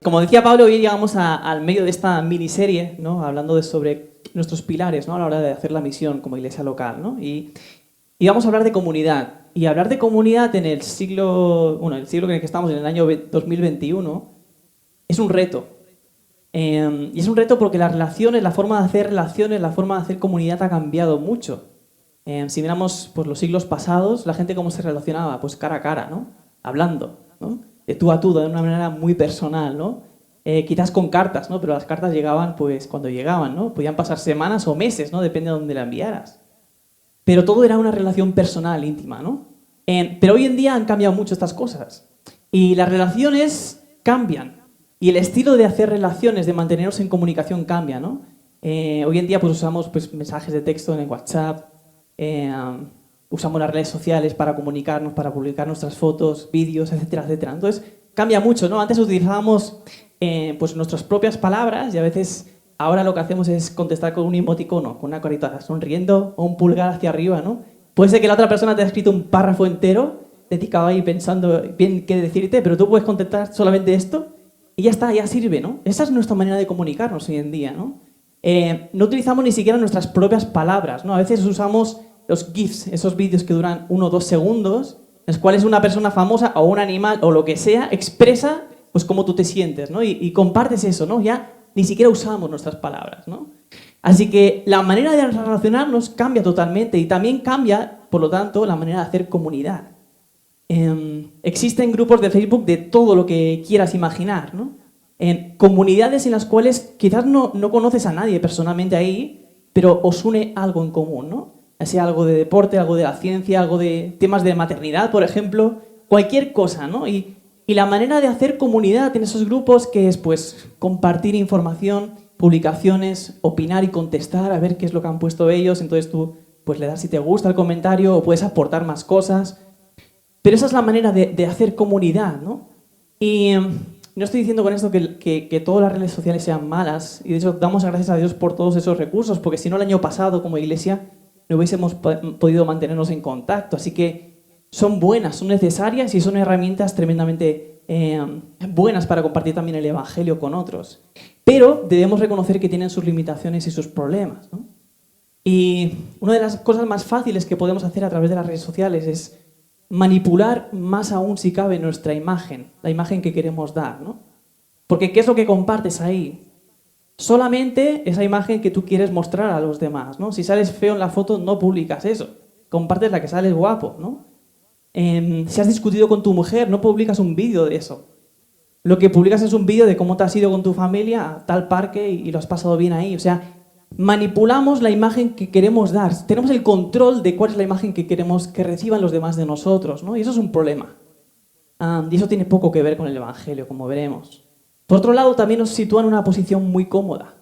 Como decía Pablo, hoy llegamos al medio de esta miniserie, ¿no? Hablando sobre nuestros pilares, ¿no? A la hora de hacer la misión como iglesia local, ¿no? Y vamos a hablar de comunidad. Y hablar de comunidad en el siglo en el que estamos, en el año 2021, es un reto. Y es un reto porque las relaciones, la forma de hacer relaciones, la forma de hacer comunidad ha cambiado mucho. Si miramos pues, los siglos pasados, la gente cómo se relacionaba, pues cara a cara, ¿no? Hablando, ¿no? De tú a tú, de una manera muy personal, ¿no? Quizás con cartas, ¿no? Pero las cartas llegaban pues cuando llegaban, ¿no? Podían pasar semanas o meses, ¿no? Depende de dónde la enviaras. Pero todo era una relación personal, íntima, ¿no? Pero hoy en día han cambiado mucho estas cosas. Y las relaciones cambian. Y el estilo de hacer relaciones, de mantenernos en comunicación cambia, ¿no? Hoy en día pues usamos pues, mensajes de texto en el WhatsApp, usamos las redes sociales para comunicarnos, para publicar nuestras fotos, vídeos, etcétera, etcétera. Entonces, cambia mucho, ¿no? Antes utilizábamos pues nuestras propias palabras y a veces ahora lo que hacemos es contestar con un emoticono, con una carita sonriendo o un pulgar hacia arriba, ¿no? Puede ser que la otra persona te haya escrito un párrafo entero, dedicado ahí pensando bien qué decirte, pero tú puedes contestar solamente esto y ya está, ya sirve, ¿no? Esa es nuestra manera de comunicarnos hoy en día, ¿no? No utilizamos ni siquiera nuestras propias palabras, ¿no? A veces usamos los GIFs, esos vídeos que duran 1 o 2 segundos, en los cuales una persona famosa o un animal o lo que sea expresa pues cómo tú te sientes, ¿no? Y compartes eso, ¿no? Ya ni siquiera usamos nuestras palabras, ¿no? Así que la manera de relacionarnos cambia totalmente y también cambia, por lo tanto, la manera de hacer comunidad. Existen grupos de Facebook de todo lo que quieras imaginar, ¿no? En comunidades en las cuales quizás no conoces a nadie personalmente ahí, pero os une algo en común, ¿no? Sea algo de deporte, algo de la ciencia, algo de temas de maternidad, por ejemplo, cualquier cosa, ¿no? Y la manera de hacer comunidad en esos grupos que es, pues, compartir información, publicaciones, opinar y contestar, a ver qué es lo que han puesto ellos, entonces tú, pues, le das si te gusta el comentario o puedes aportar más cosas. Pero esa es la manera de hacer comunidad, ¿no? Y no estoy diciendo con esto que todas las redes sociales sean malas, y de hecho damos gracias a Dios por todos esos recursos, porque si no el año pasado como iglesia no hubiésemos podido mantenernos en contacto. Así que son buenas, son necesarias y son herramientas tremendamente buenas para compartir también el Evangelio con otros. Pero debemos reconocer que tienen sus limitaciones y sus problemas, ¿no? Y una de las cosas más fáciles que podemos hacer a través de las redes sociales es manipular más aún si cabe nuestra imagen, la imagen que queremos dar, ¿no? Porque ¿qué es lo que compartes ahí? Solamente esa imagen que tú quieres mostrar a los demás, ¿no? Si sales feo en la foto, no publicas eso. Compartes la que sales guapo, ¿no? Si has discutido con tu mujer, no publicas un vídeo de eso. Lo que publicas es un vídeo de cómo te has ido con tu familia a tal parque y lo has pasado bien ahí. O sea, manipulamos la imagen que queremos dar. Tenemos el control de cuál es la imagen que queremos que reciban los demás de nosotros, ¿no? Y eso es un problema. Y eso tiene poco que ver con el Evangelio, como veremos. Por otro lado, también nos sitúa en una posición muy cómoda.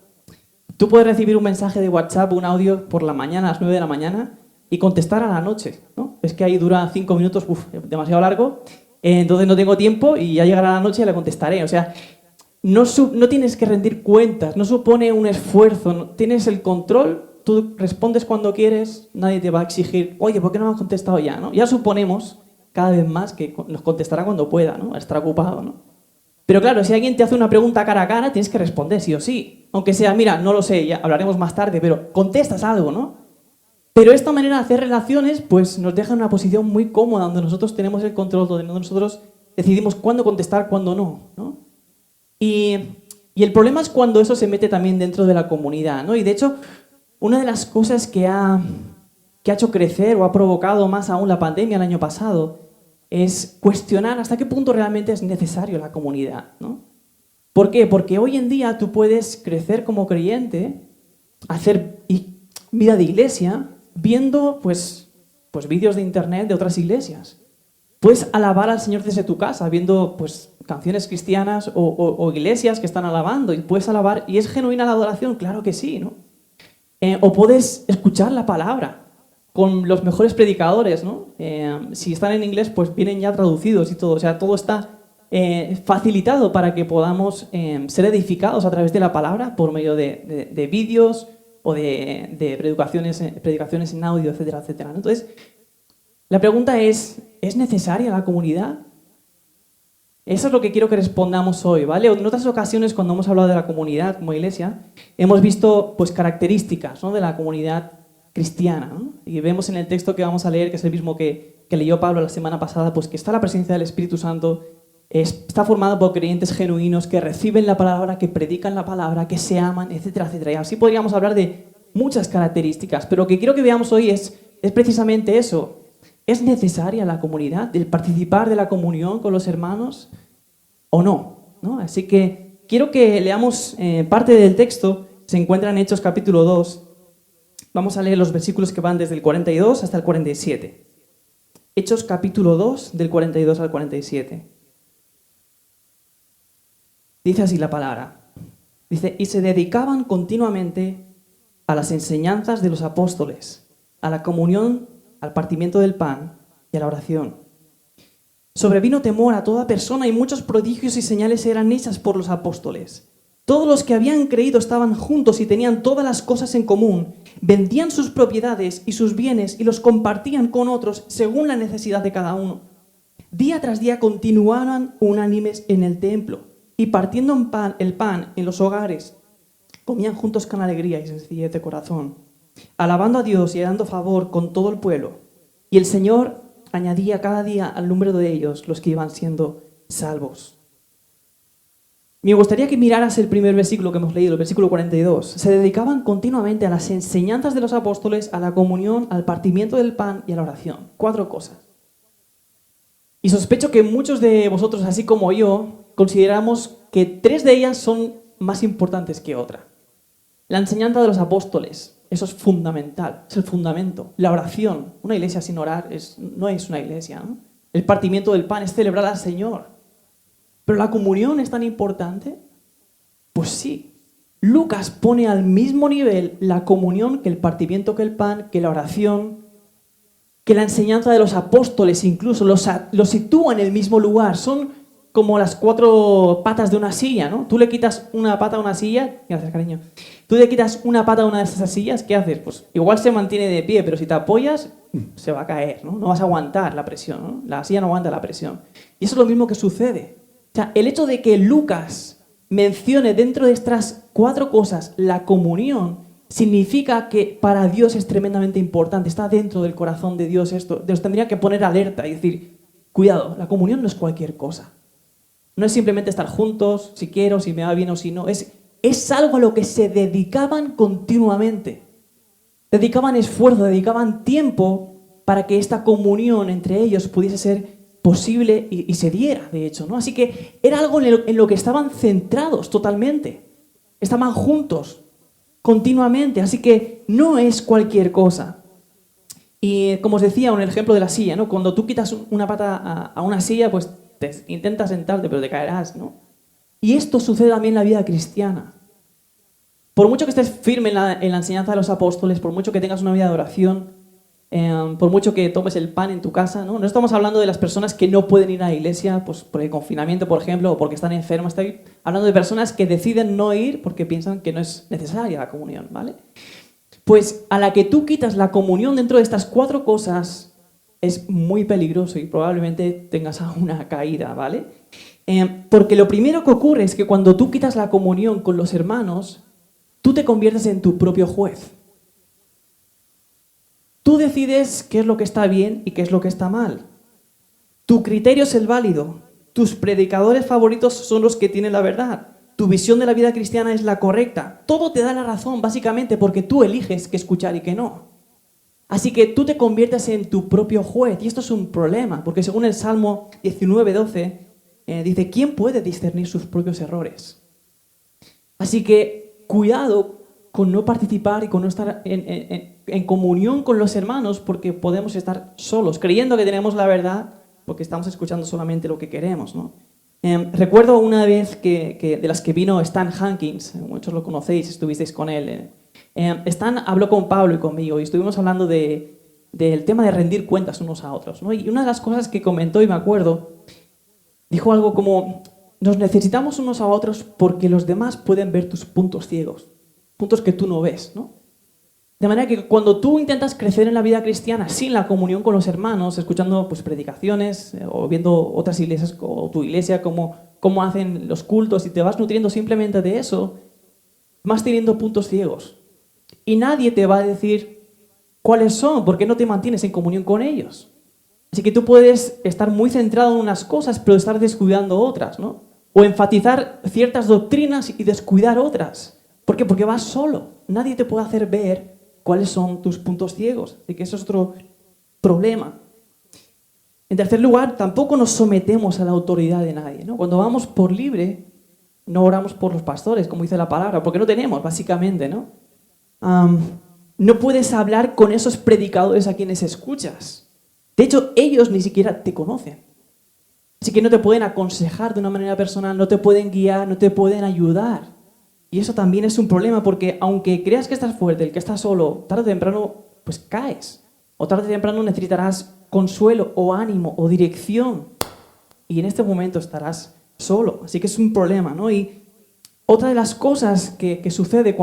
Tú puedes recibir un mensaje de WhatsApp, un audio por la mañana, a las 9 de la mañana, y contestar a la noche, ¿no? Es que ahí dura 5 minutos, demasiado largo, entonces no tengo tiempo y ya llegará la noche y le contestaré. O sea, no tienes que rendir cuentas, no supone un esfuerzo, no, tienes el control, tú respondes cuando quieres, nadie te va a exigir, oye, ¿por qué no me has contestado ya? ¿No? Ya suponemos cada vez más que nos contestará cuando pueda, ¿no? Estará ocupado, ¿no? Pero claro, si alguien te hace una pregunta cara a cara, tienes que responder sí o sí. Aunque sea, mira, no lo sé, ya hablaremos más tarde, pero contestas algo, ¿no? Pero esta manera de hacer relaciones, pues nos deja en una posición muy cómoda, donde nosotros tenemos el control, donde nosotros decidimos cuándo contestar, cuándo no, ¿no? Y el problema es cuando eso se mete también dentro de la comunidad, ¿no? Y de hecho, una de las cosas que ha hecho crecer o ha provocado más aún la pandemia el año pasado es cuestionar hasta qué punto realmente es necesario la comunidad, ¿no? ¿Por qué? Porque hoy en día tú puedes crecer como creyente, hacer vida de iglesia, viendo pues vídeos de internet de otras iglesias. Puedes alabar al Señor desde tu casa, viendo pues canciones cristianas o iglesias que están alabando, y puedes alabar, y es genuina la adoración, claro que sí, ¿no? O puedes escuchar la palabra con los mejores predicadores, ¿no? Si están en inglés, pues vienen ya traducidos y todo. O sea, todo está facilitado para que podamos ser edificados a través de la palabra por medio de vídeos o de predicaciones en audio, etcétera, etcétera. Entonces, la pregunta ¿es necesaria la comunidad? Eso es lo que quiero que respondamos hoy, ¿vale? En otras ocasiones, cuando hemos hablado de la comunidad como iglesia, hemos visto pues, características, ¿no?, de la comunidad cristiana, ¿no? Y vemos en el texto que vamos a leer, que es el mismo que leyó Pablo la semana pasada, pues que está la presencia del Espíritu Santo, está formado por creyentes genuinos que reciben la palabra, que predican la palabra, que se aman, etcétera, etcétera. Y así podríamos hablar de muchas características, pero lo que quiero que veamos hoy es precisamente eso. ¿Es necesaria la comunidad, el participar de la comunión con los hermanos o no? ¿No? Así que quiero que leamos parte del texto, se encuentra en Hechos capítulo 2. Vamos a leer los versículos que van desde el 42 hasta el 47. Hechos capítulo 2, del 42 al 47. Dice así la palabra. Dice, y se dedicaban continuamente a las enseñanzas de los apóstoles, a la comunión, al partimiento del pan y a la oración. Sobrevino temor a toda persona y muchos prodigios y señales eran hechas por los apóstoles. Todos los que habían creído estaban juntos y tenían todas las cosas en común. Vendían sus propiedades y sus bienes y los compartían con otros según la necesidad de cada uno. Día tras día continuaban unánimes en el templo y partiendo el pan en los hogares, comían juntos con alegría y sencillez de corazón, alabando a Dios y dando favor con todo el pueblo. Y el Señor añadía cada día al número de ellos los que iban siendo salvos. Me gustaría que miraras el primer versículo que hemos leído, el versículo 42. Se dedicaban continuamente a las enseñanzas de los apóstoles, a la comunión, al partimiento del pan y a la oración. 4 cosas. Y sospecho que muchos de vosotros, así como yo, consideramos que 3 de ellas son más importantes que otra. La enseñanza de los apóstoles, eso es fundamental, es el fundamento. La oración, una iglesia sin orar no es una iglesia, ¿no? El partimiento del pan es celebrar al Señor. ¿Pero la comunión es tan importante? Pues sí. Lucas pone al mismo nivel la comunión que el partimiento, que el pan, que la oración, que la enseñanza de los apóstoles, incluso los sitúa en el mismo lugar. Son como las 4 patas de una silla, ¿no? Tú le quitas una pata a una silla, gracias, cariño. Tú le quitas una pata a una de esas sillas, ¿qué haces? Pues igual se mantiene de pie, pero si te apoyas, se va a caer, ¿no? No vas a aguantar la presión, ¿no? La silla no aguanta la presión. Y eso es lo mismo que sucede. O sea, el hecho de que Lucas mencione dentro de estas 4 cosas la comunión significa que para Dios es tremendamente importante, está dentro del corazón de Dios esto. Dios tendría que poner alerta y decir, cuidado, la comunión no es cualquier cosa. No es simplemente estar juntos, si quiero, si me va bien o si no. Es algo a lo que se dedicaban continuamente. Dedicaban esfuerzo, dedicaban tiempo para que esta comunión entre ellos pudiese ser posible y se diera, de hecho, ¿no? Así que era algo en lo que estaban centrados totalmente. Estaban juntos continuamente, así que no es cualquier cosa. Y como os decía, un ejemplo de la silla, ¿no? Cuando tú quitas una pata a una silla, pues intentas sentarte, pero te caerás, ¿no? Y esto sucede también en la vida cristiana. Por mucho que estés firme en la enseñanza de los apóstoles, por mucho que tengas una vida de oración, por mucho que tomes el pan en tu casa, ¿no? No estamos hablando de las personas que no pueden ir a la iglesia pues, por el confinamiento, por ejemplo, o porque están enfermas. Estoy hablando de personas que deciden no ir porque piensan que no es necesaria la comunión, ¿vale? Pues a la que tú quitas la comunión dentro de estas 4 cosas es muy peligroso y probablemente tengas una caída, ¿vale? Porque lo primero que ocurre es que cuando tú quitas la comunión con los hermanos, tú te conviertes en tu propio juez. Tú decides qué es lo que está bien y qué es lo que está mal. Tu criterio es el válido. Tus predicadores favoritos son los que tienen la verdad. Tu visión de la vida cristiana es la correcta. Todo te da la razón, básicamente, porque tú eliges qué escuchar y qué no. Así que tú te conviertes en tu propio juez. Y esto es un problema, porque según el Salmo 19:12, dice, ¿quién puede discernir sus propios errores? Así que cuidado con no participar y con no estar en comunión con los hermanos, porque podemos estar solos, creyendo que tenemos la verdad, porque estamos escuchando solamente lo que queremos, ¿no? Recuerdo una vez de las que vino Stan Hankins, muchos lo conocéis, estuvisteis con él. Stan habló con Pablo y conmigo y estuvimos hablando del tema de rendir cuentas unos a otros, ¿no? Y una de las cosas que comentó, y me acuerdo, dijo algo como, nos necesitamos unos a otros porque los demás pueden ver tus puntos ciegos. Puntos que tú no ves, ¿no? De manera que cuando tú intentas crecer en la vida cristiana sin la comunión con los hermanos, escuchando pues, predicaciones o viendo otras iglesias o tu iglesia, cómo hacen los cultos y te vas nutriendo simplemente de eso, vas teniendo puntos ciegos. Y nadie te va a decir cuáles son, porque no te mantienes en comunión con ellos. Así que tú puedes estar muy centrado en unas cosas, pero estar descuidando otras, ¿no? O enfatizar ciertas doctrinas y descuidar otras. ¿Por qué? Porque vas solo. Nadie te puede hacer ver cuáles son tus puntos ciegos. Así que eso es otro problema. En tercer lugar, tampoco nos sometemos a la autoridad de nadie, ¿no? Cuando vamos por libre, no oramos por los pastores, como dice la palabra, porque no tenemos, básicamente, ¿no? No puedes hablar con esos predicadores a quienes escuchas. De hecho, ellos ni siquiera te conocen. Así que no te pueden aconsejar de una manera personal, no te pueden guiar, no te pueden ayudar. Y eso también es un problema porque aunque creas que estás fuerte, el que estás solo, tarde o temprano pues caes. O tarde o temprano necesitarás consuelo o ánimo o dirección. Y en este momento estarás solo. Así que es un problema, ¿no? Y otra de las cosas que sucede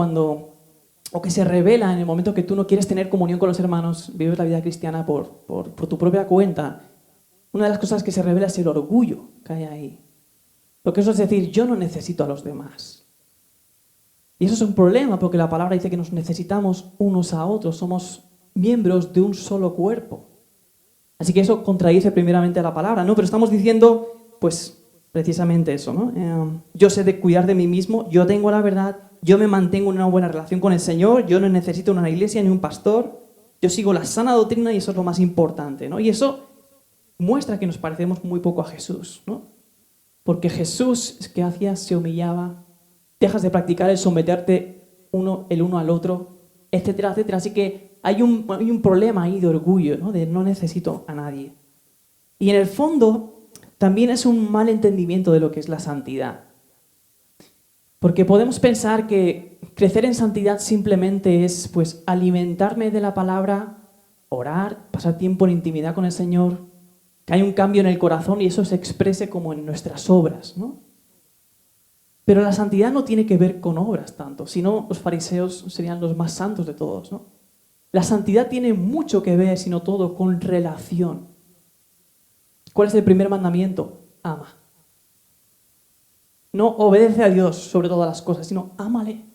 o que se revela en el momento que tú no quieres tener comunión con los hermanos, vives la vida cristiana por tu propia cuenta, una de las cosas que se revela es el orgullo que hay ahí. Porque eso es decir, yo no necesito a los demás. Y eso es un problema porque la palabra dice que nos necesitamos unos a otros, somos miembros de un solo cuerpo. Así que eso contradice primeramente la palabra, ¿no? Pero estamos diciendo, pues, precisamente eso, ¿no? Yo sé de cuidar de mí mismo, yo tengo la verdad, yo me mantengo en una buena relación con el Señor, yo no necesito una iglesia ni un pastor, yo sigo la sana doctrina y eso es lo más importante, ¿no? Y eso muestra que nos parecemos muy poco a Jesús, ¿no? Porque Jesús, ¿qué hacía? Se humillaba, dejas de practicar el someterte el uno al otro, etcétera, etcétera. Así que hay un problema ahí de orgullo, ¿no? De no necesito a nadie. Y en el fondo también es un mal entendimiento de lo que es la santidad. Porque podemos pensar que crecer en santidad simplemente es pues alimentarme de la palabra, orar, pasar tiempo en intimidad con el Señor, que hay un cambio en el corazón y eso se exprese como en nuestras obras, ¿no? Pero la santidad no tiene que ver con obras tanto, sino los fariseos serían los más santos de todos, ¿no? La santidad tiene mucho que ver, sino todo, con relación. ¿Cuál es el primer mandamiento? Ama. No obedece a Dios sobre todas las cosas, sino ámale.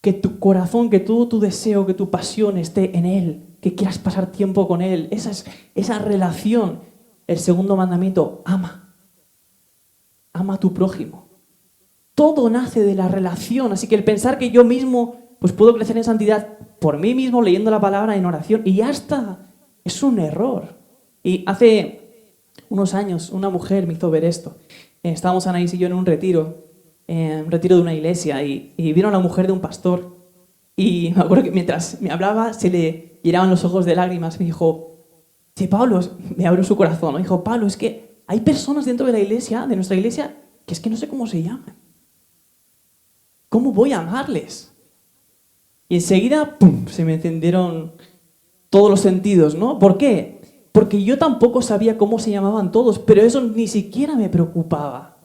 Que tu corazón, que todo tu deseo, que tu pasión esté en Él, que quieras pasar tiempo con Él. Esa relación. El segundo mandamiento, ama. Ama a tu prójimo. Todo nace de la relación, así que el pensar que yo mismo pues puedo crecer en santidad por mí mismo, leyendo la palabra en oración, y ya está, es un error. Y hace unos años una mujer me hizo ver esto. Estábamos Anaís y yo en un retiro de una iglesia, y vieron a la mujer de un pastor, y me acuerdo que mientras me hablaba se le llenaban los ojos de lágrimas. Me dijo, sí, Pablo, me abrió su corazón, ¿no? Me dijo, Pablo, es que hay personas dentro de la iglesia, de nuestra iglesia, que es que no sé cómo se llaman. ¿Cómo voy a amarles? Y enseguida, ¡pum!, se me encendieron todos los sentidos, ¿no? ¿Por qué? Porque yo tampoco sabía cómo se llamaban todos, pero eso ni siquiera me preocupaba.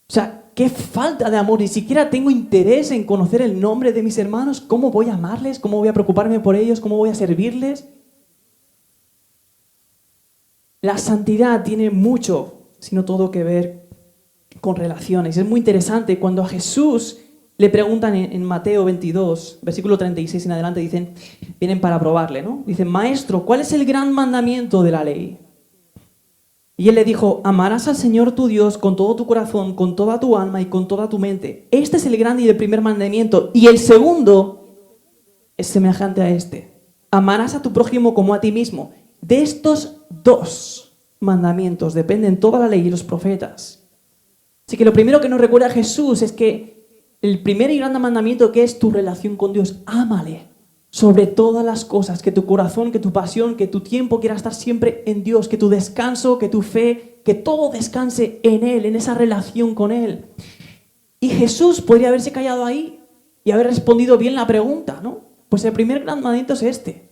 O sea, qué falta de amor, ni siquiera tengo interés en conocer el nombre de mis hermanos. ¿Cómo voy a amarles? ¿Cómo voy a preocuparme por ellos? ¿Cómo voy a servirles? La santidad tiene mucho, sino todo que ver con relaciones. Es muy interesante cuando a Jesús le preguntan en Mateo 22, versículo 36 en adelante, vienen para probarle, ¿no? Dicen, Maestro, ¿cuál es el gran mandamiento de la ley? Y él le dijo, amarás al Señor tu Dios con todo tu corazón, con toda tu alma y con toda tu mente. Este es el grande y el primer mandamiento. Y el segundo es semejante a este. Amarás a tu prójimo como a ti mismo. De estos dos mandamientos dependen toda la ley y los profetas. Así que lo primero que nos recuerda Jesús es que el primer y gran mandamiento, que es tu relación con Dios, ámale sobre todas las cosas, que tu corazón, que tu pasión, que tu tiempo quiera estar siempre en Dios, que tu descanso, que tu fe, que todo descanse en Él, en esa relación con Él. Y Jesús podría haberse callado ahí y haber respondido bien la pregunta, ¿no? Pues el primer gran mandamiento es este.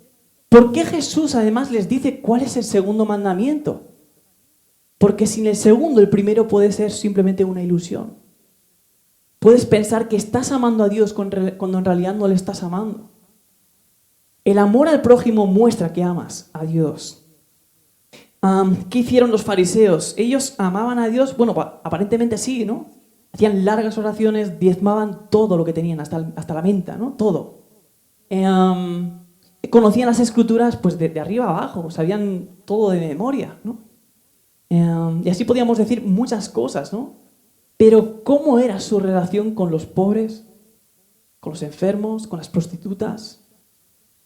¿Por qué Jesús además les dice cuál es el segundo mandamiento? Porque sin el segundo, el primero puede ser simplemente una ilusión. puedes pensar que estás amando a Dios cuando en realidad no le estás amando. El amor al prójimo muestra que amas a Dios. ¿Qué hicieron los fariseos? Ellos amaban a Dios, bueno, aparentemente sí, ¿no? Hacían largas oraciones, diezmaban todo lo que tenían, hasta la menta, ¿no? Todo. Conocían las escrituras pues de arriba a abajo, sabían todo de memoria, ¿no? Y así podíamos decir muchas cosas, ¿no? Pero ¿cómo era su relación con los pobres, con los enfermos, con las prostitutas,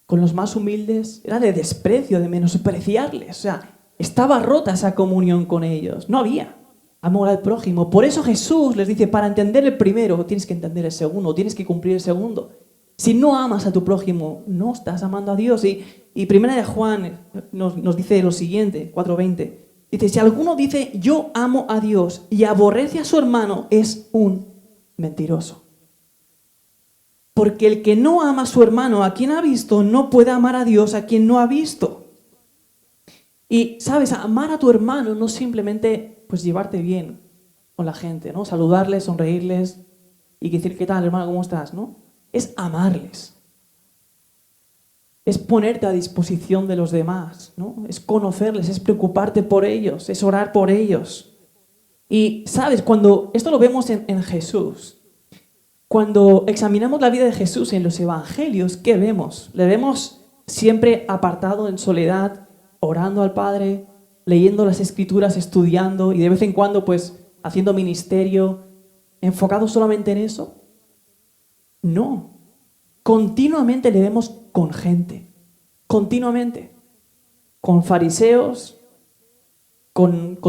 con los más humildes? Era de desprecio, de menospreciarles. O sea, estaba rota esa comunión con ellos. No había amor al prójimo. Por eso Jesús les dice, para entender el primero, tienes que entender el segundo, tienes que cumplir el segundo. Si no amas a tu prójimo, no estás amando a Dios. Y Primera de Juan nos dice lo siguiente, 4:20. Dice, si alguno dice, yo amo a Dios y aborrece a su hermano, es un mentiroso. Porque el que no ama a su hermano, a quien ha visto, no puede amar a Dios a quien no ha visto. Y, ¿sabes? Amar a tu hermano no es simplemente pues, llevarte bien con la gente, ¿no? Saludarles, sonreírles y decir, ¿qué tal, hermano? ¿Cómo estás? ¿No? Es amarles. Es ponerte a disposición de los demás, ¿no? Es conocerles, es preocuparte por ellos, es orar por ellos. Y, ¿sabes? Cuando esto lo vemos en Jesús, cuando examinamos la vida de Jesús en los evangelios, ¿qué vemos? Le vemos siempre apartado en soledad, orando al Padre, leyendo las Escrituras, estudiando y de vez en cuando pues haciendo ministerio, enfocado solamente en eso. No, continuamente le vemos con gente, continuamente, con fariseos, con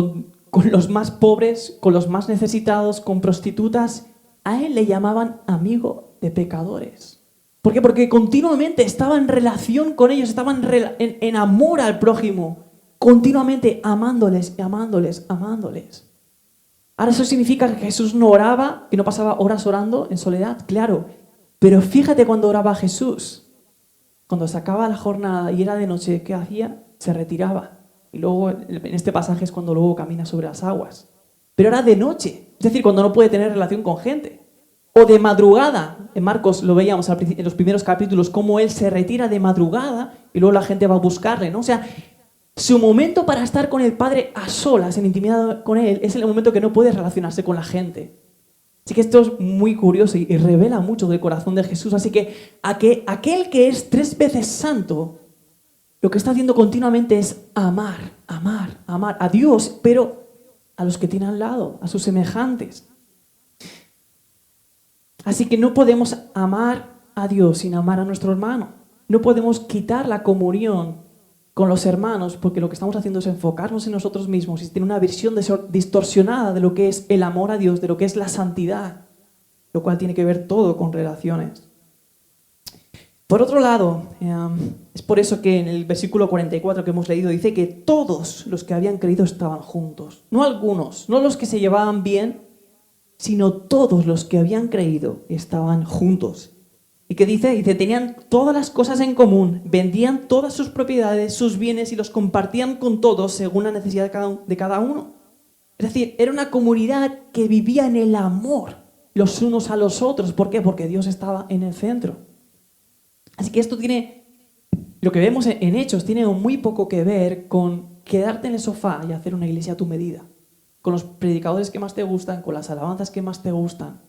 los más pobres, con los más necesitados, con prostitutas. A él le llamaban amigo de pecadores. ¿Por qué? Porque continuamente estaba en relación con ellos, estaban en amor al prójimo, continuamente amándoles, amándoles, amándoles. Ahora, ¿eso significa que Jesús no oraba, que no pasaba horas orando en soledad? Claro, pero fíjate cuando oraba Jesús. Cuando se acababa la jornada y era de noche, ¿qué hacía? Se retiraba. Y luego, en este pasaje es cuando luego camina sobre las aguas. Pero era de noche, es decir, cuando no puede tener relación con gente. O de madrugada, en Marcos lo veíamos en los primeros capítulos, cómo él se retira de madrugada y luego la gente va a buscarle, ¿no? O sea, su momento para estar con el Padre a solas, en intimidad con él, es el momento que no puede relacionarse con la gente. Así que esto es muy curioso y revela mucho del corazón de Jesús. Así que aquel que es 3 veces santo, lo que está haciendo continuamente es amar, amar, amar a Dios, pero a los que tiene al lado, a sus semejantes. Así que no podemos amar a Dios sin amar a nuestro hermano. No podemos quitar la comunión con los hermanos porque lo que estamos haciendo es enfocarnos en nosotros mismos y tener una visión distorsionada de lo que es el amor a Dios, de lo que es la santidad, lo cual tiene que ver todo con relaciones. Por otro lado, es por eso que en el versículo 44 que hemos leído dice que todos los que habían creído estaban juntos. No algunos, no los que se llevaban bien, sino todos los que habían creído estaban juntos. ¿Y qué dice? Dice, tenían todas las cosas en común, vendían todas sus propiedades, sus bienes y los compartían con todos según la necesidad de cada uno. Es decir, era una comunidad que vivía en el amor los unos a los otros. ¿Por qué? Porque Dios estaba en el centro. Así que esto tiene, lo que vemos en Hechos, tiene muy poco que ver con quedarte en el sofá y hacer una iglesia a tu medida. Con los predicadores que más te gustan, con las alabanzas que más te gustan.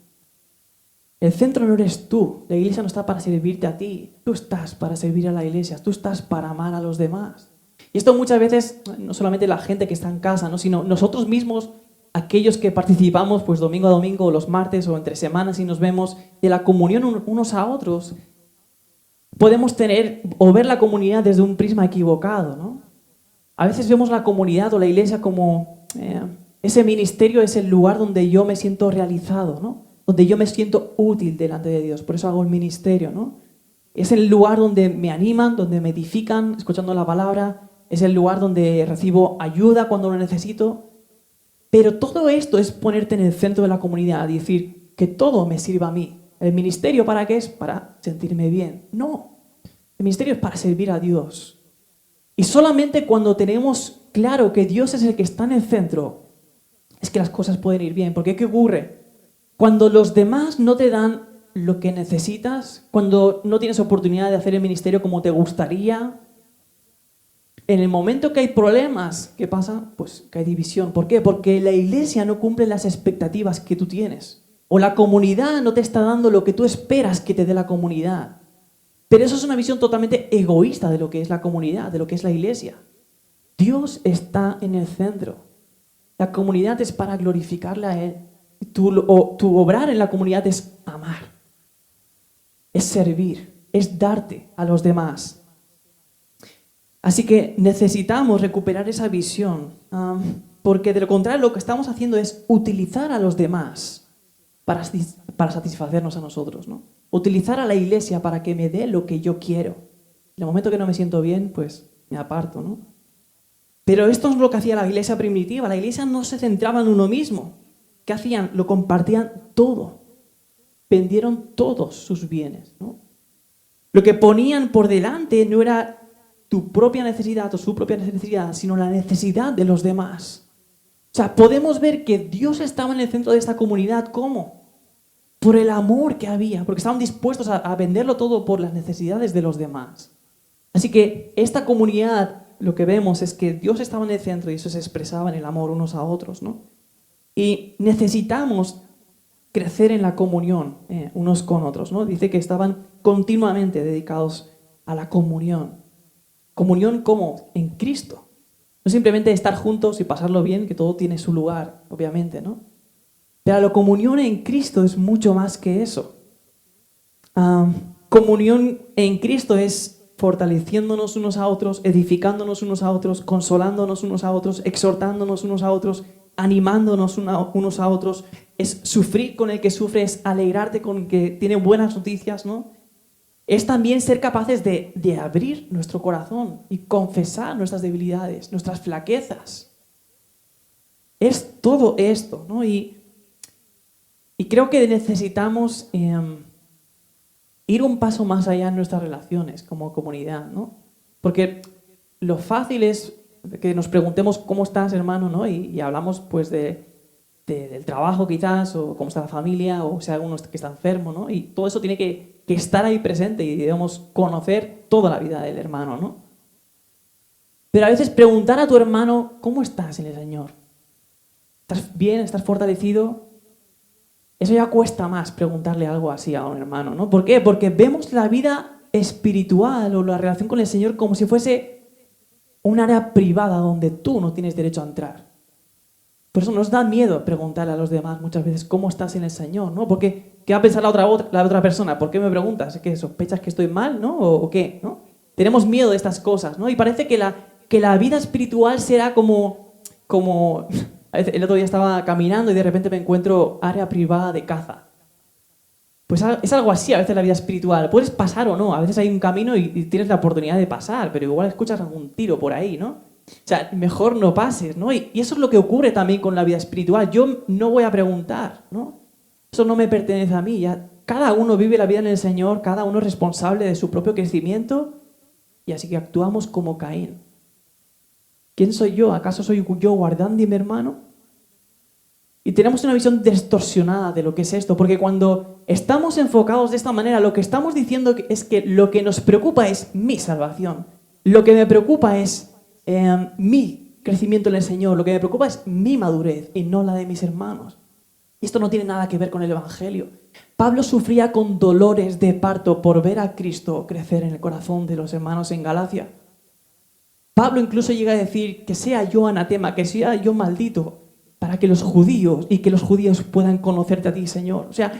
El centro no eres tú, la iglesia no está para servirte a ti, tú estás para servir a la iglesia, tú estás para amar a los demás. Y esto muchas veces, no solamente la gente que está en casa, ¿no? Sino nosotros mismos, aquellos que participamos pues domingo a domingo, o los martes o entre semanas y nos vemos de la comunión unos a otros, podemos tener o ver la comunidad desde un prisma equivocado, ¿no? A veces vemos la comunidad o la iglesia como ese ministerio es el lugar donde yo me siento realizado, ¿no? Donde yo me siento útil delante de Dios. Por eso hago el ministerio, ¿no? Es el lugar donde me animan, donde me edifican, escuchando la palabra. Es el lugar donde recibo ayuda cuando lo necesito. Pero todo esto es ponerte en el centro de la comunidad y decir que todo me sirva a mí. ¿El ministerio para qué es? Para sentirme bien. No. El ministerio es para servir a Dios. Y solamente cuando tenemos claro que Dios es el que está en el centro, es que las cosas pueden ir bien. Porque ¿qué ocurre? Cuando los demás no te dan lo que necesitas, cuando no tienes oportunidad de hacer el ministerio como te gustaría, en el momento que hay problemas, ¿qué pasa? Pues que hay división. ¿Por qué? Porque la iglesia no cumple las expectativas que tú tienes. O la comunidad no te está dando lo que tú esperas que te dé la comunidad. Pero eso es una visión totalmente egoísta de lo que es la comunidad, de lo que es la iglesia. Dios está en el centro. La comunidad es para glorificarle a Él. Tu obrar en la comunidad es amar, es servir, es darte a los demás. Así que necesitamos recuperar esa visión, porque de lo contrario lo que estamos haciendo es utilizar a los demás para satisfacernos a nosotros, ¿no? Utilizar a la iglesia para que me dé lo que yo quiero. En el momento que no me siento bien, pues me aparto, ¿no? Pero esto es lo que hacía la iglesia primitiva. La iglesia no se centraba en uno mismo. ¿Qué hacían? Lo compartían todo. Vendieron todos sus bienes, ¿no? Lo que ponían por delante no era tu propia necesidad o su propia necesidad, sino la necesidad de los demás. O sea, podemos ver que Dios estaba en el centro de esta comunidad. ¿Cómo? Por el amor que había, porque estaban dispuestos a venderlo todo por las necesidades de los demás. Así que esta comunidad, lo que vemos es que Dios estaba en el centro y eso se expresaba en el amor unos a otros, ¿no? Y necesitamos crecer en la comunión unos con otros, ¿no? Dice que estaban continuamente dedicados a la comunión. Comunión como en Cristo. No simplemente estar juntos y pasarlo bien, que todo tiene su lugar, obviamente, ¿no? Pero la comunión en Cristo es mucho más que eso. Comunión en Cristo es fortaleciéndonos unos a otros, edificándonos unos a otros, consolándonos unos a otros, exhortándonos unos a otros, animándonos unos a otros. Es sufrir con el que sufre, es alegrarte con el que tiene buenas noticias, ¿no? Es también ser capaces de abrir nuestro corazón y confesar nuestras debilidades, nuestras flaquezas. Es todo esto, ¿no? Y creo que necesitamos ir un paso más allá en nuestras relaciones como comunidad, ¿no? Porque lo fácil es que nos preguntemos cómo estás, hermano, ¿no? Y hablamos pues del trabajo quizás, o cómo está la familia, o si hay alguno que está enfermo, ¿no? Y todo eso tiene que estar ahí presente y debemos conocer toda la vida del hermano, ¿no? Pero a veces preguntar a tu hermano, ¿cómo estás en el Señor? ¿Estás bien? ¿Estás fortalecido? Eso ya cuesta más preguntarle algo así a un hermano, ¿no? ¿Por qué? Porque vemos la vida espiritual o la relación con el Señor como si fuese un área privada donde tú no tienes derecho a entrar. Por eso nos da miedo preguntarle a los demás muchas veces cómo estás en el Señor, ¿no? Porque ¿qué va a pensar la otra persona? ¿Por qué me preguntas? ¿Es que sospechas que estoy mal, ¿no? ¿O qué? ¿No? Tenemos miedo de estas cosas, ¿no? Y parece que la vida espiritual será como el otro día estaba caminando y de repente me encuentro área privada de caza. Pues es algo así a veces la vida espiritual. Puedes pasar o no. A veces hay un camino y tienes la oportunidad de pasar, pero igual escuchas algún tiro por ahí, ¿no? O sea, mejor no pases, ¿no? Y eso es lo que ocurre también con la vida espiritual. Yo no voy a preguntar, ¿no? Eso no me pertenece a mí. Ya, cada uno vive la vida en el Señor, cada uno es responsable de su propio crecimiento y así que actuamos como Caín. ¿Quién soy yo? ¿Acaso soy yo guardando de mi hermano? Y tenemos una visión distorsionada de lo que es esto, porque cuando estamos enfocados de esta manera, lo que estamos diciendo es que lo que nos preocupa es mi salvación. Lo que me preocupa es mi crecimiento en el Señor. Lo que me preocupa es mi madurez y no la de mis hermanos. Y esto no tiene nada que ver con el Evangelio. Pablo sufría con dolores de parto por ver a Cristo crecer en el corazón de los hermanos en Galacia. Pablo incluso llega a decir que sea yo anatema, que sea yo maldito, para que los judíos puedan conocerte a ti, Señor. O sea,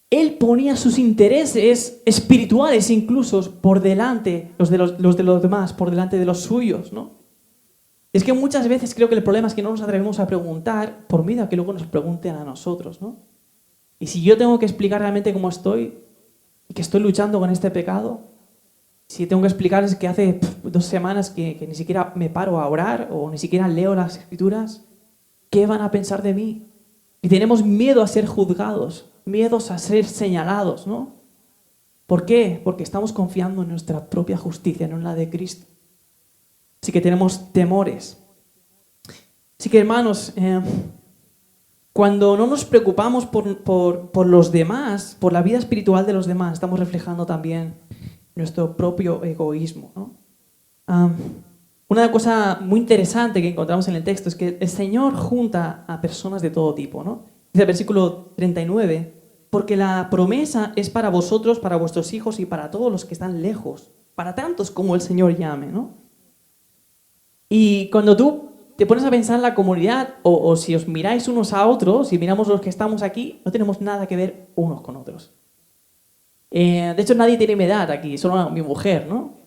él ponía sus intereses espirituales incluso por delante, los de los demás, por delante de los suyos, ¿no? Es que muchas veces creo que el problema es que no nos atrevemos a preguntar por miedo a que luego nos pregunten a nosotros, ¿no? Y si yo tengo que explicar realmente cómo estoy y que estoy luchando con este pecado, si tengo que explicarles que hace 2 semanas que ni siquiera me paro a orar o ni siquiera leo las Escrituras, ¿qué van a pensar de mí? Y tenemos miedo a ser juzgados, miedos a ser señalados, ¿no? ¿Por qué? Porque estamos confiando en nuestra propia justicia, no en la de Cristo. Así que tenemos temores. Así que, hermanos, Cuando no nos preocupamos por los demás, por la vida espiritual de los demás, estamos reflejando también nuestro propio egoísmo, ¿no? Una cosa muy interesante que encontramos en el texto es que el Señor junta a personas de todo tipo, ¿no? Dice el versículo 39, porque la promesa es para vosotros, para vuestros hijos y para todos los que están lejos, para tantos como el Señor llame, ¿no? Y cuando tú te pones a pensar en la comunidad, o si os miráis unos a otros, si miramos los que estamos aquí, no tenemos nada que ver unos con otros. De hecho, nadie tiene mi edad aquí, solo mi mujer, ¿no?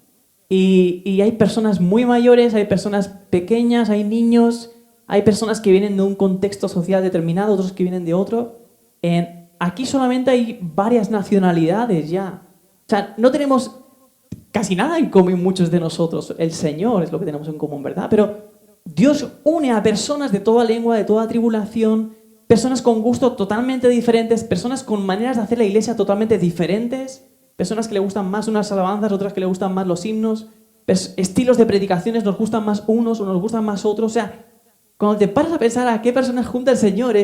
Y hay personas muy mayores, hay personas pequeñas, hay niños, hay personas que vienen de un contexto social determinado, otros que vienen de otro. Aquí solamente hay varias nacionalidades ya. O sea, no tenemos casi nada en común muchos de nosotros. El Señor es lo que tenemos en común, ¿verdad? Pero Dios une a personas de toda lengua, de toda tribulación, personas con gustos totalmente diferentes, personas con maneras de hacer la iglesia totalmente diferentes, personas que le gustan más unas alabanzas, otras que le gustan más los himnos, estilos de predicaciones, nos gustan más unos o nos gustan más otros. O sea, cuando te paras a pensar a qué personas junta el Señor,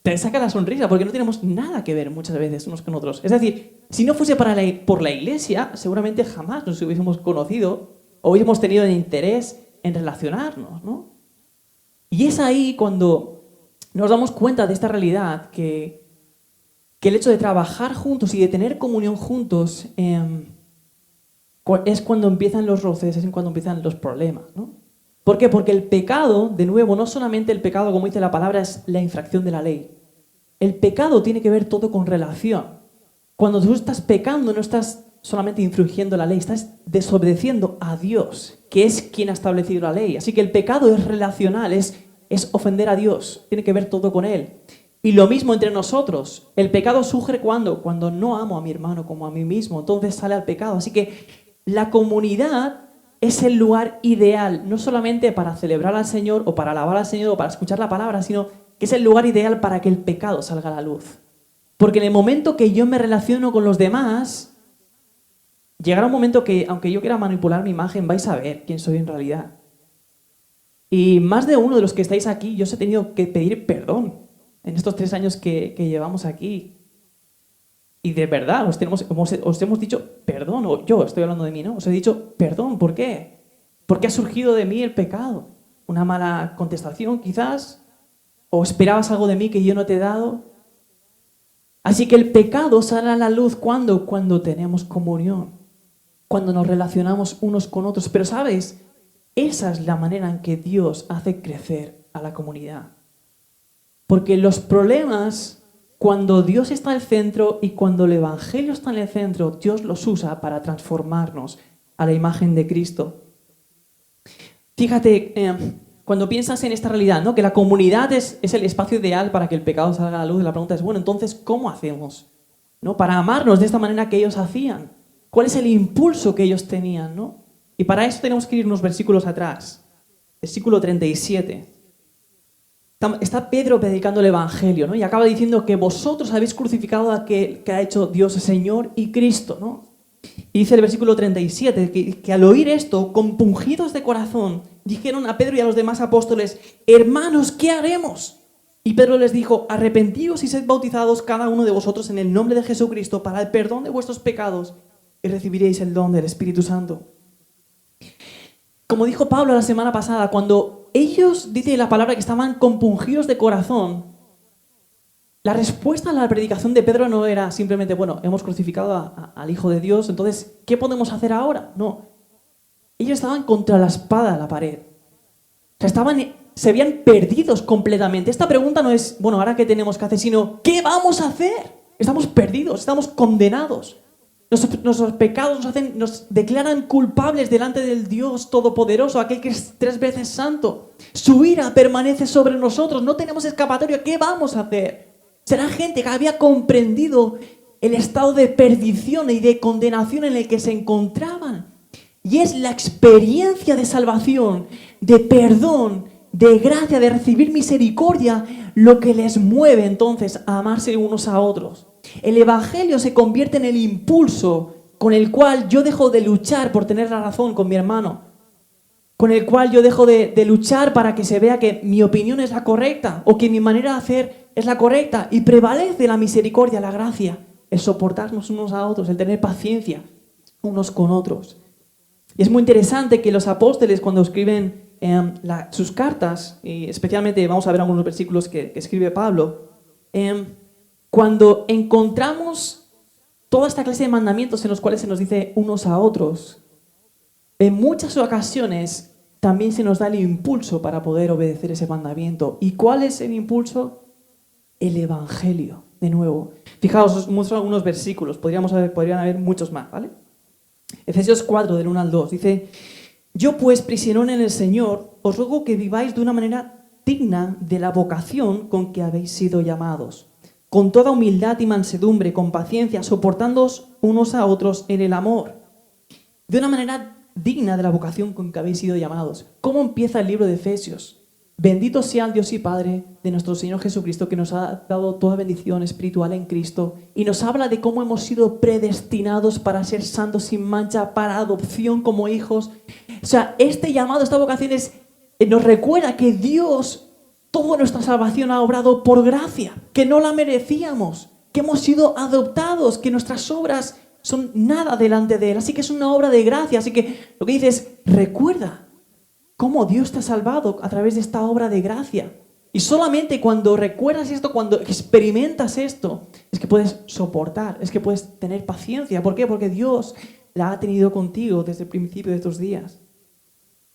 te saca la sonrisa, porque no tenemos nada que ver muchas veces unos con otros. Es decir, si no fuese por la iglesia, seguramente jamás nos hubiésemos conocido o hubiésemos tenido interés en relacionarnos, ¿no? Y es ahí cuando nos damos cuenta de esta realidad, que el hecho de trabajar juntos y de tener comunión juntos es cuando empiezan los roces, es cuando empiezan los problemas, ¿no? ¿Por qué? Porque el pecado, de nuevo, no solamente el pecado, como dice la palabra, es la infracción de la ley. El pecado tiene que ver todo con relación. Cuando tú estás pecando, no estás solamente infringiendo la ley, estás desobedeciendo a Dios, que es quien ha establecido la ley. Así que el pecado es relacional, es ofender a Dios, tiene que ver todo con Él. Y lo mismo entre nosotros. El pecado surge cuando no amo a mi hermano como a mí mismo, entonces sale al pecado. Así que la comunidad es el lugar ideal, no solamente para celebrar al Señor o para alabar al Señor o para escuchar la palabra, sino que es el lugar ideal para que el pecado salga a la luz. Porque en el momento que yo me relaciono con los demás, llegará un momento que, aunque yo quiera manipular mi imagen, vais a ver quién soy en realidad. Y más de uno de los que estáis aquí, yo os he tenido que pedir perdón en estos 3 años que llevamos aquí. Y de verdad, os hemos dicho perdón, o yo estoy hablando de mí, ¿no? Os he dicho perdón, ¿por qué? Porque ha surgido de mí el pecado. Una mala contestación, quizás, o esperabas algo de mí que yo no te he dado. Así que el pecado sale a la luz cuando tenemos comunión, cuando nos relacionamos unos con otros. Pero ¿sabes? Esa es la manera en que Dios hace crecer a la comunidad. Porque los problemas, cuando Dios está en el centro y cuando el Evangelio está en el centro, Dios los usa para transformarnos a la imagen de Cristo. Fíjate, cuando piensas en esta realidad, ¿no? Que la comunidad es el espacio ideal para que el pecado salga a la luz, la pregunta es, bueno, entonces, ¿cómo hacemos, ¿no? Para amarnos de esta manera que ellos hacían? ¿Cuál es el impulso que ellos tenían, ¿no? Y para eso tenemos que ir unos versículos atrás. Versículo 37. Está Pedro predicando el Evangelio, ¿no? Y acaba diciendo que vosotros habéis crucificado a aquel que ha hecho Dios Señor y Cristo, ¿no? Y dice el versículo 37 que al oír esto, compungidos de corazón, dijeron a Pedro y a los demás apóstoles, hermanos, ¿qué haremos? Y Pedro les dijo, arrepentíos y sed bautizados cada uno de vosotros en el nombre de Jesucristo para el perdón de vuestros pecados y recibiréis el don del Espíritu Santo. Como dijo Pablo la semana pasada, cuando ellos, dice la palabra, que estaban compungidos de corazón, la respuesta a la predicación de Pedro no era simplemente, bueno, hemos crucificado al Hijo de Dios, entonces, ¿qué podemos hacer ahora? No. Ellos estaban contra la espada de la pared. O sea, se habían perdidos completamente. Esta pregunta no es, bueno, ¿ahora qué tenemos que hacer? Sino, ¿qué vamos a hacer? Estamos perdidos, estamos condenados. Nuestros pecados nos declaran culpables delante del Dios Todopoderoso, aquel que es 3 veces santo. Su ira permanece sobre nosotros, no tenemos escapatoria. ¿Qué vamos a hacer? Será gente que había comprendido el estado de perdición y de condenación en el que se encontraban. Y es la experiencia de salvación, de perdón, de gracia, de recibir misericordia, lo que les mueve entonces a amarse unos a otros. El Evangelio se convierte en el impulso con el cual yo dejo de luchar por tener la razón con mi hermano, con el cual yo dejo de luchar para que se vea que mi opinión es la correcta o que mi manera de hacer es la correcta y prevalece la misericordia, la gracia, el soportarnos unos a otros, el tener paciencia unos con otros. Y es muy interesante que los apóstoles cuando escriben sus cartas, y especialmente vamos a ver algunos versículos que escribe Pablo, cuando encontramos toda esta clase de mandamientos en los cuales se nos dice unos a otros, en muchas ocasiones también se nos da el impulso para poder obedecer ese mandamiento. ¿Y cuál es el impulso? El Evangelio, de nuevo. Fijaos, os muestro algunos versículos, podrían haber muchos más, ¿vale? Efesios 4, del 1 al 2, dice: yo pues, prisionero en el Señor, os ruego que viváis de una manera digna de la vocación con que habéis sido llamados, con toda humildad y mansedumbre, con paciencia, soportándoos unos a otros en el amor, de una manera digna de la vocación con que habéis sido llamados. ¿Cómo empieza el libro de Efesios? Bendito sea el Dios y Padre de nuestro Señor Jesucristo, que nos ha dado toda bendición espiritual en Cristo, y nos habla de cómo hemos sido predestinados para ser santos sin mancha, para adopción como hijos. O sea, este llamado, esta vocación nos recuerda que Dios, toda nuestra salvación ha obrado por gracia, que no la merecíamos, que hemos sido adoptados, que nuestras obras son nada delante de Él. Así que es una obra de gracia. Así que lo que dice es, recuerda cómo Dios te ha salvado a través de esta obra de gracia. Y solamente cuando recuerdas esto, cuando experimentas esto, es que puedes soportar, es que puedes tener paciencia. ¿Por qué? Porque Dios la ha tenido contigo desde el principio de tus días.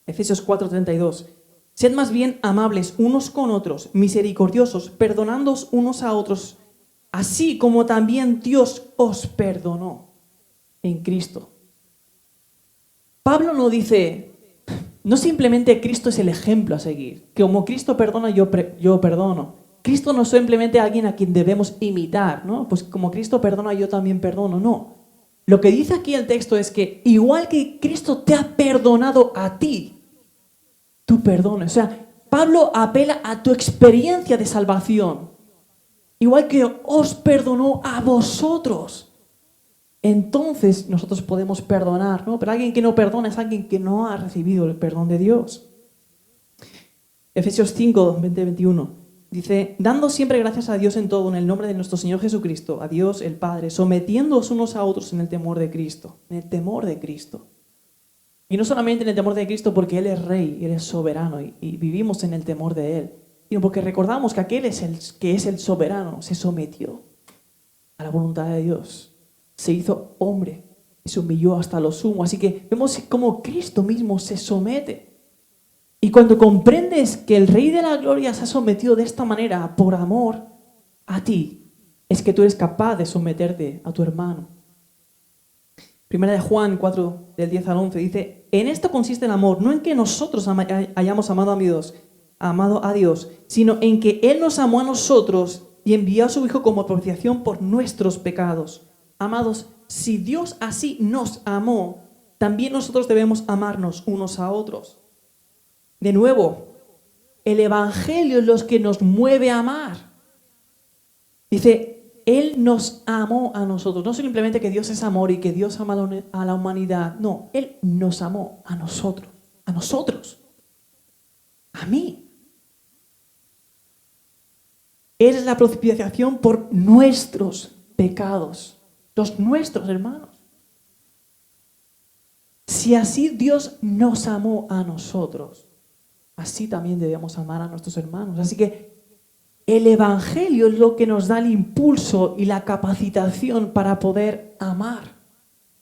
Efesios 4:32. Sed más bien amables unos con otros, misericordiosos, perdonándoos unos a otros, así como también Dios os perdonó en Cristo. Pablo no dice, no simplemente Cristo es el ejemplo a seguir, que como Cristo perdona, yo perdono. Cristo no es simplemente alguien a quien debemos imitar, ¿no? Pues como Cristo perdona, yo también perdono. No. Lo que dice aquí el texto es que igual que Cristo te ha perdonado a ti, tú perdones. O sea, Pablo apela a tu experiencia de salvación. Igual que os perdonó a vosotros. Entonces nosotros podemos perdonar, ¿no? Pero alguien que no perdona es alguien que no ha recibido el perdón de Dios. Efesios 5, 20-21 dice: dando siempre gracias a Dios en todo, en el nombre de nuestro Señor Jesucristo, a Dios el Padre, sometiéndoos unos a otros en el temor de Cristo. En el temor de Cristo. Y no solamente en el temor de Cristo porque Él es Rey, Él es soberano y vivimos en el temor de Él, sino porque recordamos que aquel que es el soberano se sometió a la voluntad de Dios. Se hizo hombre y se humilló hasta lo sumo. Así que vemos cómo Cristo mismo se somete. Y cuando comprendes que el Rey de la Gloria se ha sometido de esta manera por amor a ti, es que tú eres capaz de someterte a tu hermano. Primera de Juan 4, del 10 al 11, dice: en esto consiste el amor, no en que nosotros hayamos amado a Dios, sino en que Él nos amó a nosotros y envió a su Hijo como propiciación por nuestros pecados. Amados, si Dios así nos amó, también nosotros debemos amarnos unos a otros. De nuevo, el Evangelio es lo que nos mueve a amar. Dice, Él nos amó a nosotros. No simplemente que Dios es amor y que Dios ama a la humanidad. No, Él nos amó a nosotros. A nosotros. A mí. Él es la propiciación por nuestros pecados. Los nuestros, hermanos. Si así Dios nos amó a nosotros, así también debemos amar a nuestros hermanos. Así que el Evangelio es lo que nos da el impulso y la capacitación para poder amar,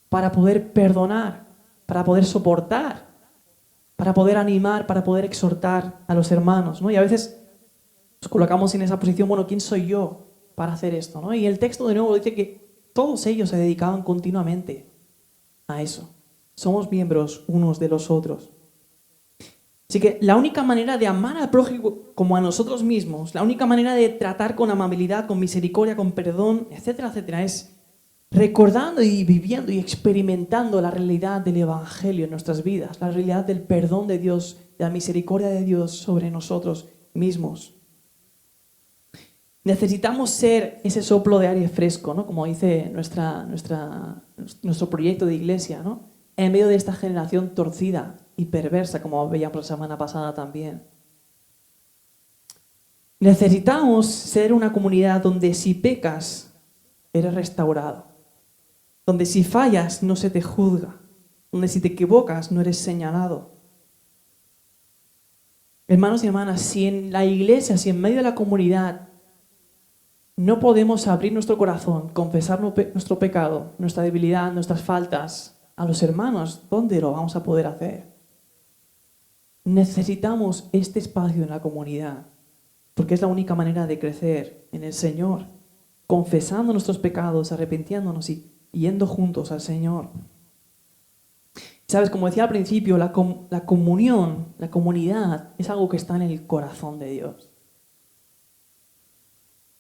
para poder perdonar, para poder soportar, para poder animar, para poder exhortar a los hermanos, ¿no? Y a veces nos colocamos en esa posición, bueno, ¿quién soy yo para hacer esto, ¿no? Y el texto de nuevo dice que todos ellos se dedicaban continuamente a eso. Somos miembros unos de los otros. Así que la única manera de amar al prójimo como a nosotros mismos, la única manera de tratar con amabilidad, con misericordia, con perdón, etcétera, etcétera, es recordando y viviendo y experimentando la realidad del Evangelio en nuestras vidas, la realidad del perdón de Dios, de la misericordia de Dios sobre nosotros mismos. Necesitamos ser ese soplo de aire fresco, ¿no? Como dice nuestro proyecto de iglesia, ¿no? En medio de esta generación torcida y perversa, como veíamos la semana pasada también. Necesitamos ser una comunidad donde si pecas, eres restaurado. Donde si fallas, no se te juzga. Donde si te equivocas, no eres señalado. Hermanos y hermanas, si en la iglesia, si en medio de la comunidad no podemos abrir nuestro corazón, confesar nuestro pecado, nuestra debilidad, nuestras faltas a los hermanos, ¿dónde lo vamos a poder hacer? Necesitamos este espacio en la comunidad, porque es la única manera de crecer en el Señor, confesando nuestros pecados, arrepintiéndonos y yendo juntos al Señor. Sabes, como decía al principio, la comunión, la comunidad es algo que está en el corazón de Dios.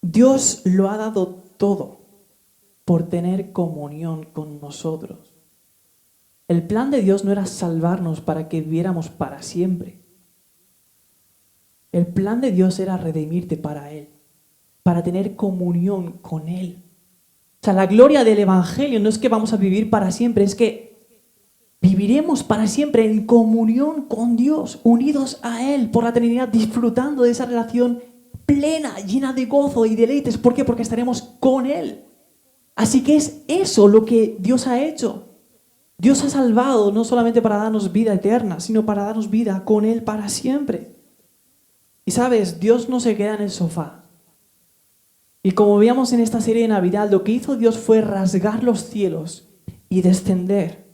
Dios lo ha dado todo por tener comunión con nosotros. El plan de Dios no era salvarnos para que viviéramos para siempre. El plan de Dios era redimirte para Él, para tener comunión con Él. O sea, la gloria del Evangelio no es que vamos a vivir para siempre, es que viviremos para siempre en comunión con Dios, unidos a Él por la eternidad, disfrutando de esa relación plena, llena de gozo y deleites. ¿Por qué? Porque estaremos con Él. Así que es eso lo que Dios ha hecho. Dios ha salvado no solamente para darnos vida eterna, sino para darnos vida con Él para siempre. Y sabes, Dios no se queda en el sofá. Y como veíamos en esta serie de Navidad, lo que hizo Dios fue rasgar los cielos y descender.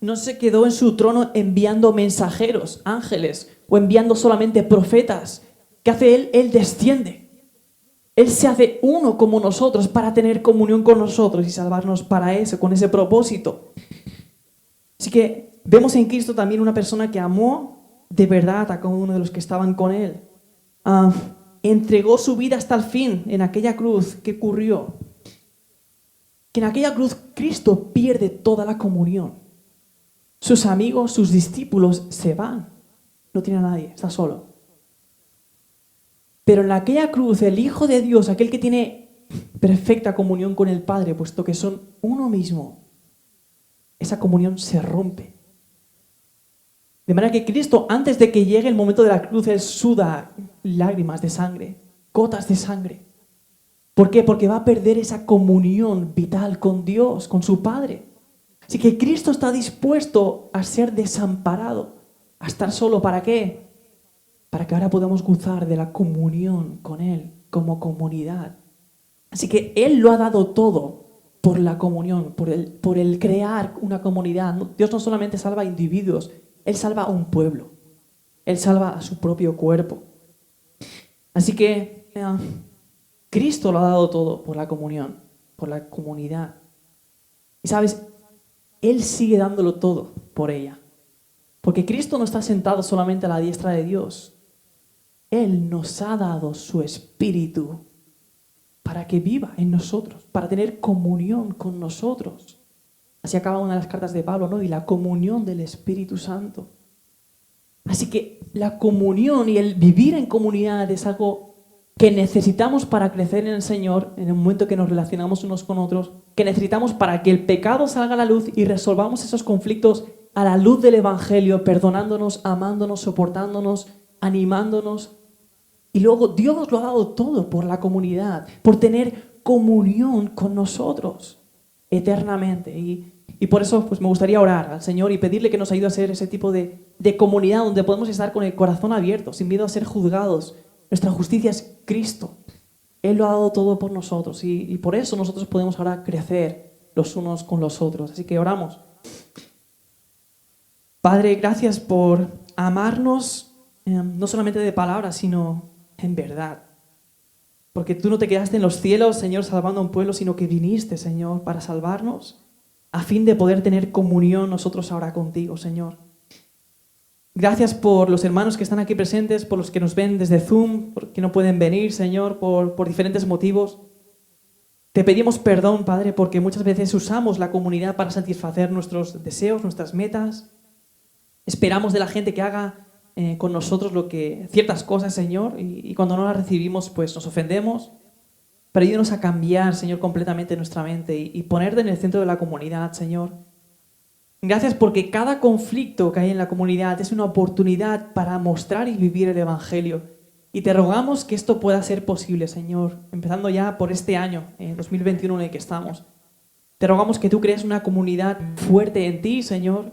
No se quedó en su trono enviando mensajeros, ángeles, o enviando solamente profetas. ¿Qué hace Él? Él desciende. Él se hace uno como nosotros para tener comunión con nosotros y salvarnos para eso, con ese propósito. Así que vemos en Cristo también una persona que amó de verdad a cada uno de los que estaban con Él. Entregó su vida hasta el fin en aquella cruz. ¿Qué ocurrió? Que en aquella cruz Cristo pierde toda la comunión. Sus amigos, sus discípulos se van. No tiene a nadie, está solo. Pero en aquella cruz, el Hijo de Dios, aquel que tiene perfecta comunión con el Padre, puesto que son uno mismo, esa comunión se rompe. De manera que Cristo, antes de que llegue el momento de la cruz, Él suda lágrimas de sangre, gotas de sangre. ¿Por qué? Porque va a perder esa comunión vital con Dios, con su Padre. Así que Cristo está dispuesto a ser desamparado, a estar solo. ¿Para qué? Para que ahora podamos gozar de la comunión con Él como comunidad. Así que Él lo ha dado todo por la comunión, por el crear una comunidad. Dios no solamente salva a individuos, Él salva a un pueblo. Él salva a su propio cuerpo. Así que Cristo lo ha dado todo por la comunión, por la comunidad. Y sabes, Él sigue dándolo todo por ella. Porque Cristo no está sentado solamente a la diestra de Dios. Él nos ha dado su Espíritu para que viva en nosotros, para tener comunión con nosotros. Así acaba una de las cartas de Pablo, ¿no? Y la comunión del Espíritu Santo. Así que la comunión y el vivir en comunidad es algo que necesitamos para crecer en el Señor en el momento que nos relacionamos unos con otros, que necesitamos para que el pecado salga a la luz y resolvamos esos conflictos a la luz del Evangelio, perdonándonos, amándonos, soportándonos, animándonos. Y luego Dios lo ha dado todo por la comunidad, por tener comunión con nosotros eternamente. Y por eso pues, me gustaría orar al Señor y pedirle que nos ayude a ser ese tipo de comunidad donde podemos estar con el corazón abierto, sin miedo a ser juzgados. Nuestra justicia es Cristo. Él lo ha dado todo por nosotros y por eso nosotros podemos ahora crecer los unos con los otros. Así que oramos. Padre, gracias por amarnos, no solamente de palabras, sino en verdad. Porque tú no te quedaste en los cielos, Señor, salvando a un pueblo, sino que viniste, Señor, para salvarnos, a fin de poder tener comunión nosotros ahora contigo, Señor. Gracias por los hermanos que están aquí presentes, por los que nos ven desde Zoom, por que no pueden venir, Señor, por diferentes motivos. Te pedimos perdón, Padre, porque muchas veces usamos la comunidad para satisfacer nuestros deseos, nuestras metas. Esperamos de la gente que haga con nosotros ciertas cosas, Señor, y cuando no las recibimos, pues nos ofendemos. Pero ayúdanos a cambiar, Señor, completamente nuestra mente y ponerte en el centro de la comunidad, Señor. Gracias porque cada conflicto que hay en la comunidad es una oportunidad para mostrar y vivir el Evangelio. Y te rogamos que esto pueda ser posible, Señor, empezando ya por este año, 2021 en el que estamos. Te rogamos que tú crees una comunidad fuerte en ti, Señor,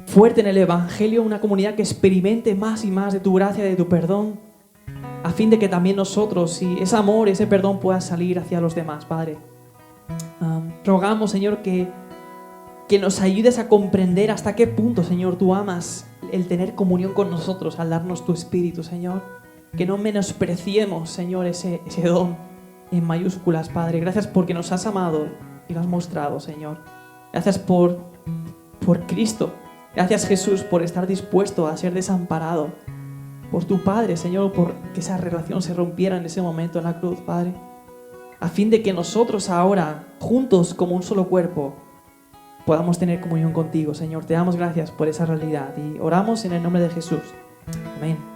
fuerte en el Evangelio, una comunidad que experimente más y más de tu gracia, de tu perdón, a fin de que también nosotros, y ese amor, ese perdón pueda salir hacia los demás, Padre. Rogamos, Señor, que nos ayudes a comprender hasta qué punto, Señor, tú amas el tener comunión con nosotros al darnos tu Espíritu, Señor. Que no menospreciemos, Señor, ese don en mayúsculas, Padre. Gracias porque nos has amado y lo has mostrado, Señor. Gracias por Cristo. Gracias, Jesús, por estar dispuesto a ser desamparado por tu Padre, Señor, por que esa relación se rompiera en ese momento en la cruz, Padre. A fin de que nosotros ahora, juntos como un solo cuerpo, podamos tener comunión contigo, Señor. Te damos gracias por esa realidad y oramos en el nombre de Jesús. Amén.